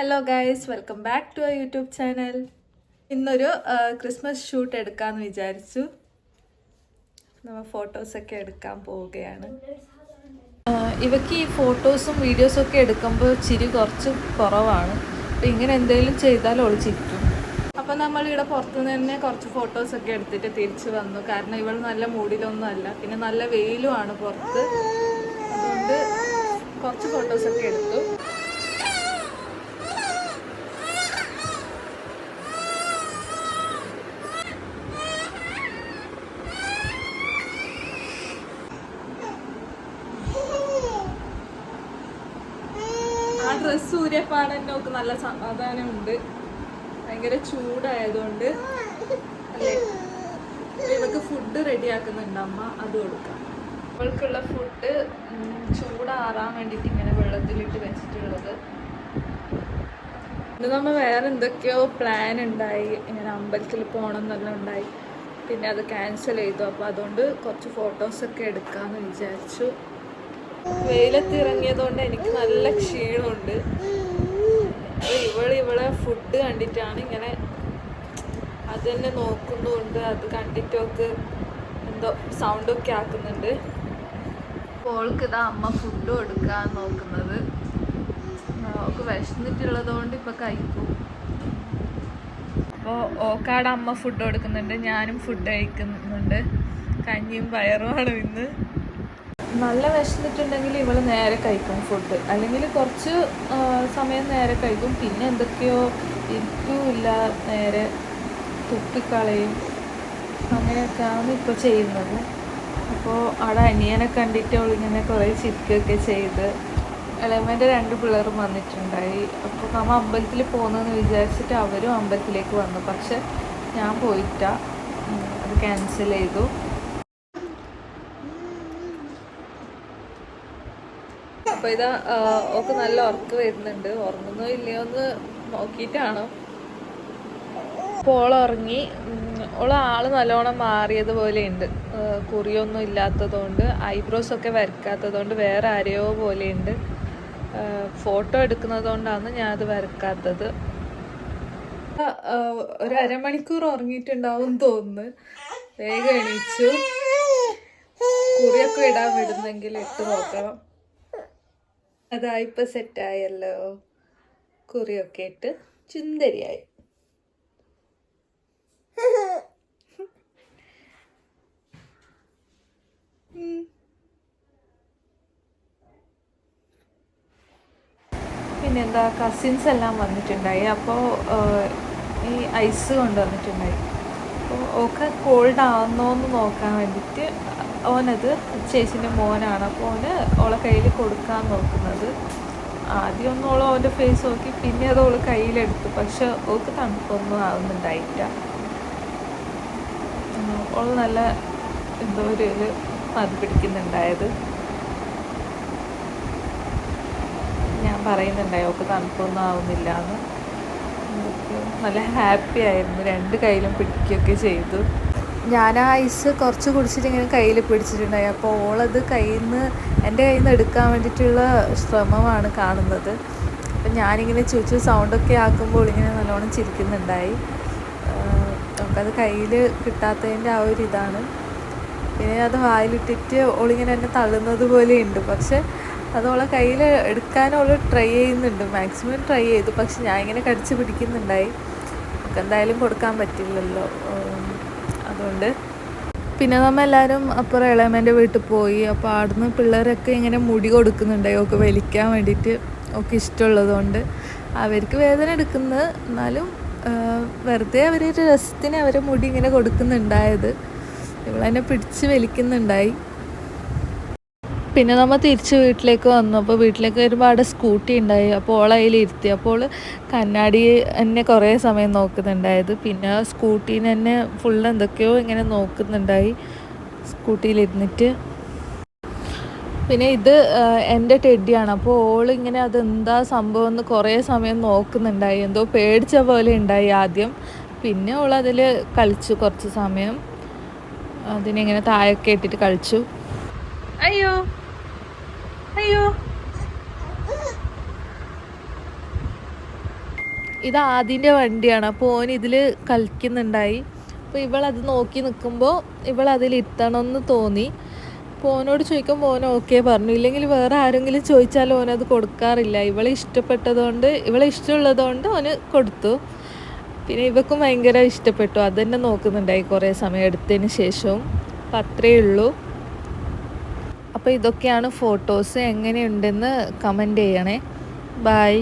Hello guys, welcome back to our YouTube channel. ഇന്നൊരു Christmas shoot എടുക്കാമെന്ന് വിചാരിച്ചു. നമ്മൾ ഫോട്ടോസൊക്കെ എടുക്കാൻ പോവുകയാണ്. ഇവയ്ക്ക് ഈ ഫോട്ടോസും വീഡിയോസും ഒക്കെ എടുക്കുമ്പോൾ ചിരി കുറച്ച് കുറവാണ്. അപ്പം ഇങ്ങനെ എന്തെങ്കിലും ചെയ്താൽ ഒളിച്ചിരിക്കും. അപ്പം നമ്മളിവിടെ പുറത്തുനിന്ന് തന്നെ കുറച്ച് ഫോട്ടോസൊക്കെ എടുത്തിട്ട് തിരിച്ച് വന്നു. കാരണം ഇവൾ നല്ല മൂഡിലൊന്നും അല്ല, പിന്നെ നല്ല വെയിലുമാണ് പുറത്ത്. അതുകൊണ്ട് കുറച്ച് ഫോട്ടോസൊക്കെ എടുത്തു. ആ ഡ്രസ്സ് ഊരിയപ്പാടന്നെ നോക്ക് നല്ല സമാധാനമുണ്ട്. ഭയങ്കര ചൂടായതുകൊണ്ട് അല്ലേ. ഇവൾക്ക് ഫുഡ് റെഡിയാക്കുന്നുണ്ട് അമ്മ, അത് കൊടുക്കാം. അവൾക്കുള്ള ഫുഡ് ചൂടാറാൻ വേണ്ടിയിട്ട് ഇങ്ങനെ വെള്ളത്തിലിട്ട് വെച്ചിട്ടുള്ളത്. ഇത് നമ്മൾ വേറെ എന്തൊക്കെയോ പ്ലാൻ ഉണ്ടായി, ഇങ്ങനെ അമ്പലത്തിൽ പോകണം എന്നെല്ലാം ഉണ്ടായി. പിന്നെ അത് ക്യാൻസൽ ചെയ്തു. അപ്പോൾ അതുകൊണ്ട് കുറച്ച് ഫോട്ടോസൊക്കെ എടുക്കാമെന്ന് വിചാരിച്ചു. വെയിലത്തിറങ്ങിയതുകൊണ്ട് എനിക്ക് നല്ല ക്ഷീണമുണ്ട്. ഇവളെ ഫുഡ് കണ്ടിട്ടാണ് ഇങ്ങനെ അത് തന്നെ നോക്കുന്നുണ്ട്. അത് കണ്ടിട്ടൊക്കെ എന്തോ സൗണ്ടൊക്കെ ആക്കുന്നുണ്ട്. അവൾക്ക് ഇതാ അമ്മ ഫുഡ് കൊടുക്കാൻ നോക്കുന്നത്. അവൾക്ക് വിശന്നിട്ടുള്ളത് കൊണ്ട് ഇപ്പം കഴിക്കും. അപ്പോൾ ഓക്കാട് അമ്മ ഫുഡ് കൊടുക്കുന്നുണ്ട്, ഞാനും ഫുഡ് കഴിക്കുന്നുണ്ട്. കഞ്ഞിയും പയറുമാണ് ഇന്ന്. നല്ല വിശന്നിട്ടുണ്ടെങ്കിൽ ഇവൾ നേരെ കഴിക്കും ഫുഡ്, അല്ലെങ്കിൽ കുറച്ച് സമയം നേരെ കഴിക്കും. പിന്നെ എന്തൊക്കെയോ ഇരിക്കില്ല, നേരെ തുപ്പിക്കളയും. അങ്ങനെയൊക്കെയാണ് ഇപ്പോൾ ചെയ്യുന്നത്. അപ്പോൾ അവിടെ അനിയനെ കണ്ടിട്ട് അവളിങ്ങനെ കുറേ ചിരിക്കുകയൊക്കെ ചെയ്ത്. ഇളയമ്മേൻ്റെ 2 പിള്ളേരും വന്നിട്ടുണ്ടായി. അപ്പോൾ നമ്മൾ അമ്പലത്തിൽ പോകുന്നതെന്ന് വിചാരിച്ചിട്ട് അവരും അമ്പലത്തിലേക്ക് വന്നു. പക്ഷെ ഞാൻ പോയിട്ട, അത് ക്യാൻസൽ ചെയ്തു. അപ്പോൾ ഇതാ ഒക്കെ നല്ല ഉറക്കം വരുന്നുണ്ട്. ഉറങ്ങുന്നോ ഇല്ലയോ എന്ന് നോക്കിയിട്ടാണോ. അപ്പോൾ ഓളുറങ്ങി. ആള് നല്ലോണം മാറിയതുപോലെ ഉണ്ട്. കുറിയൊന്നും ഇല്ലാത്തതുകൊണ്ട്, ഐബ്രോസൊക്കെ വരക്കാത്തതുകൊണ്ട് വേറെ ആരെയോ പോലെയുണ്ട്. ഫോട്ടോ എടുക്കുന്നതുകൊണ്ടാണ് ഞാനത് വരക്കാത്തത്. ഒരു അരമണിക്കൂർ ഉറങ്ങിയിട്ടുണ്ടാവും തോന്നുന്നു. വേഗം എണീച്ചു. കുറിയൊക്കെ ഇടാൻ വിടുന്നെങ്കിൽ ഇട്ട് നോക്കണം. അതാ ഇപ്പം സെറ്റായല്ലോ. കുറിയൊക്കെ ഇട്ട് ചുന്ദരിയായി. പിന്നെന്താ, കസിൻസ് എല്ലാം വന്നിട്ടുണ്ടായി. അപ്പോൾ ഈ ഐസ് കൊണ്ടുവന്നിട്ടുണ്ടായി. അപ്പോൾ ഒക്കെ കോൾഡ് ആവുന്നോന്ന് നോക്കാൻ വേണ്ടിയിട്ട് ഓനത് ചേച്ചിൻ്റെ മോനാണ്. അപ്പോൾ ഓന് ഓളെ കയ്യിൽ കൊടുക്കാൻ നോക്കുന്നത്. ആദ്യം ഒന്ന് ഓൻ്റെ ഫേസ് നോക്കി, പിന്നെ അത് ഓള് കയ്യിലെടുത്തു. പക്ഷെ ഓൾക്ക് തണുപ്പൊന്നും ആവുന്നുണ്ടായില്ല. ഓള് നല്ല എന്തോ ഒരു മതി പിടിക്കുന്നുണ്ടായത്. ഞാൻ പറയുന്നുണ്ടായി ഓൾക്ക് തണുപ്പൊന്നും ആവുന്നില്ല എന്ന്. നല്ല ഹാപ്പി ആയിരുന്നു. 2 കയ്യിലും പിടിക്കുകയൊക്കെ ചെയ്തു. ഞാൻ ആ ഐസ് കുറച്ച് കുടിച്ചിട്ട് ഇങ്ങനെ കയ്യിൽ പിടിച്ചിട്ടുണ്ടായി. അപ്പോൾ ഓളത് എൻ്റെ കയ്യിൽ നിന്ന് എടുക്കാൻ വേണ്ടിയിട്ടുള്ള ശ്രമമാണ് കാണുന്നത്. അപ്പം ഞാനിങ്ങനെ ചുച്ചു സൗണ്ടൊക്കെ ആക്കുമ്പോൾ ഇങ്ങനെ നല്ലോണം ചിരിക്കുന്നുണ്ടായി. നമുക്കത് കയ്യിൽ കിട്ടാത്തതിൻ്റെ ആ ഒരു ഇതാണ്. പിന്നെ അത് വായിലിട്ടിട്ട് ഓളിങ്ങനെ എന്നെ തള്ളുന്നത് പോലെയുണ്ട്. പക്ഷെ അത് ഓളെ കയ്യിൽ എടുക്കാൻ ഓൾ ട്രൈ ചെയ്യുന്നുണ്ട്, മാക്സിമം ട്രൈ ചെയ്തു. പക്ഷെ ഞാൻ ഇങ്ങനെ കടിച്ച് പിടിക്കുന്നുണ്ടായി. നമുക്ക് എന്തായാലും കൊടുക്കാൻ പറ്റില്ലല്ലോ. അതുകൊണ്ട് പിന്നെ നമ്മളെല്ലാവരും അപ്പുറം ഇളയമേൻ്റെ വീട്ടിൽ പോയി. അപ്പോൾ അവിടുന്ന് പിള്ളേരൊക്കെ ഇങ്ങനെ മുടി കൊടുക്കുന്നുണ്ടായി ഒക്കെ വലിക്കാൻ വേണ്ടിയിട്ട്. ഒക്കെ ഇഷ്ടമുള്ളതുകൊണ്ട് അവർക്ക് വേദന എടുക്കുന്നത്, എന്നാലും വെറുതെ അവരൊരു രസത്തിന് അവരെ മുടി ഇങ്ങനെ കൊടുക്കുന്നുണ്ടായത്. ഇവളെന്നെ പിടിച്ച് വലിക്കുന്നുണ്ടായി. പിന്നെ നമ്മൾ തിരിച്ച് വീട്ടിലേക്ക് വന്നു. അപ്പോൾ വീട്ടിലേക്ക് വരുമ്പോൾ അവിടെ സ്കൂട്ടി ഉണ്ടായി. അപ്പോൾ ഓൾ അതിലിരുത്തി. അപ്പോൾ കണ്ണാടി എന്നെ കുറേ സമയം നോക്കുന്നുണ്ടായത്. പിന്നെ സ്കൂട്ടീനെ തന്നെ ഫുള്ള് എന്തൊക്കെയോ ഇങ്ങനെ നോക്കുന്നുണ്ടായി സ്കൂട്ടിയിലിരുന്നിട്ട്. പിന്നെ ഇത് എൻ്റെ ടെഡിയാണ്. അപ്പോൾ ഓളിങ്ങനെ അതെന്താ സംഭവം എന്ന് കുറേ സമയം നോക്കുന്നുണ്ടായി. എന്തോ പേടിച്ച പോലെ ഉണ്ടായി ആദ്യം. പിന്നെ ഓളതിൽ കളിച്ചു കുറച്ച് സമയം. അതിനിങ്ങനെ താഴൊക്കെ ഇട്ടിട്ട് കളിച്ചു. അയ്യോ അയ്യോ ഇത് ആദ്യൻ്റെ വണ്ടിയാണ്. അപ്പോൾ ഓൻ ഇതിൽ കളിക്കുന്നുണ്ടായി. അപ്പോൾ ഇവളത് നോക്കി നിൽക്കുമ്പോൾ ഇവളതിൽ ഇരുത്തണമെന്ന് തോന്നി. അപ്പോൾ ഓനോട് ചോദിക്കുമ്പോൾ ഓൻ ഓക്കെ പറഞ്ഞു. ഇല്ലെങ്കിൽ വേറെ ആരെങ്കിലും ചോദിച്ചാലും ഓനത് കൊടുക്കാറില്ല. ഇവളെ ഇഷ്ടപ്പെട്ടതുകൊണ്ട്, ഇവളെ ഇഷ്ടമുള്ളതുകൊണ്ട് ഓന് കൊടുത്തു. പിന്നെ ഇവക്കും ഭയങ്കര ഇഷ്ടപ്പെട്ടു. അതുതന്നെ നോക്കുന്നുണ്ടായി കുറേ സമയം എടുത്തതിന് ശേഷവും. അപ്പം അത്രയേ ഉള്ളൂ. അപ്പോൾ ഇതൊക്കെയാണ് ഫോട്ടോസ്. എങ്ങനെയുണ്ടെന്ന് കമൻറ്റ് ചെയ്യണേ. ബായ്.